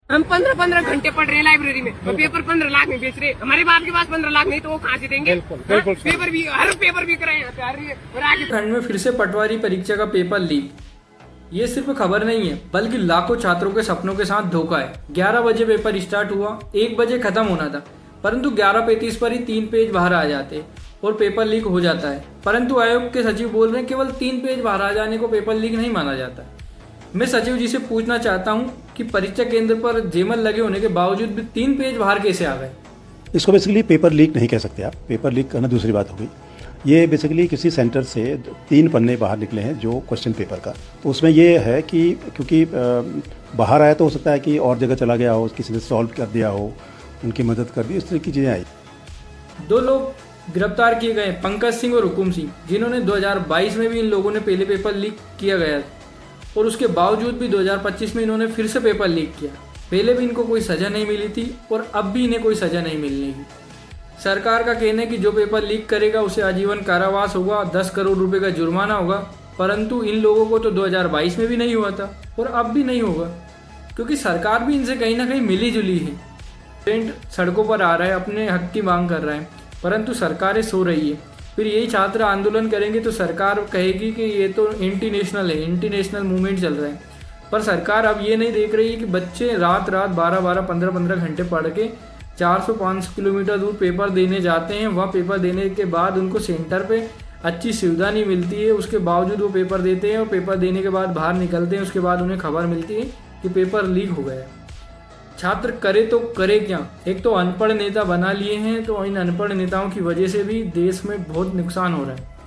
हम 15-15 घंटे पढ़ रहे हैं लाइब्रेरी में और पेपर 15 लाख में बेच रहे। हमारे बाप के पास 15 लाख नहीं तो वो कहाँ से देंगे? बिल्कुल पेपर भी हर पेपर बिक रहे हैं और आगे खंड में फिर से पटवारी परीक्षा का पेपर लीक। ये सिर्फ खबर नहीं है बल्कि लाखों छात्रों के सपनों के साथ धोखा है। 11 बजे पेपर स्टार्ट हुआ, 1 बजे खत्म होना था, परंतु 11:35 पर ही 3 पेज बाहर आ जाते और पेपर लीक हो जाता है। परंतु आयोग के सचिव बोल रहे हैं केवल 3 पेज बाहर आ जाने को पेपर लीक नहीं माना जाता। मैं सचिव जी से पूछना चाहता हूं कि परीक्षा केंद्र पर जेमल लगे होने के बावजूद भी 3 पेज बाहर कैसे आ गए? इसको बेसिकली पेपर लीक नहीं कह सकते आप। पेपर लीक करना दूसरी बात हो गई। ये बेसिकली किसी सेंटर से 3 पन्ने बाहर निकले हैं जो क्वेश्चन पेपर का। तो उसमें ये है कि क्योंकि बाहर आया तो हो सकता है कि और जगह चला गया हो, किसी ने सॉल्व कर दिया हो, उनकी मदद कर दी, इस तरह की चीज़ें आई। 2 लोग गिरफ्तार किए गए, पंकज सिंह और हुकुम सिंह, जिन्होंने 2022 में भी इन लोगों ने पहले पेपर लीक किया गया और उसके बावजूद भी 2025 में इन्होंने फिर से पेपर लीक किया। पहले भी इनको कोई सजा नहीं मिली थी और अब भी इन्हें कोई सजा नहीं मिलने की। सरकार का कहना है कि जो पेपर लीक करेगा उसे आजीवन कारावास होगा, 10 करोड़ रुपए का जुर्माना होगा, परंतु इन लोगों को तो 2022 में भी नहीं हुआ था और अब भी नहीं होगा, क्योंकि सरकार भी इनसे कहीं ना कहीं मिली जुली है। स्टूडेंट सड़कों पर आ रहा है, अपने हक की मांग कर रहा है, परंतु सरकारें सो रही है। फिर यही छात्र आंदोलन करेंगे तो सरकार कहेगी कि ये तो एंटी नेशनल है, एंटी नेशनल मूवमेंट चल रहा है। पर सरकार अब ये नहीं देख रही है कि बच्चे रात 12-12, 15-15 घंटे पढ़ के 400-500 किलोमीटर दूर पेपर देने जाते हैं। वहाँ पेपर देने के बाद उनको सेंटर पे अच्छी सुविधा नहीं मिलती है, उसके बावजूद वो पेपर देते हैं और पेपर देने के बाद बाहर निकलते हैं, उसके बाद उन्हें खबर मिलती है कि पेपर लीक हो गया। छात्र करे तो करे क्या? एक तो अनपढ़ नेता बना लिए हैं, तो इन अनपढ़ नेताओं की वजह से भी देश में बहुत नुकसान हो रहा है।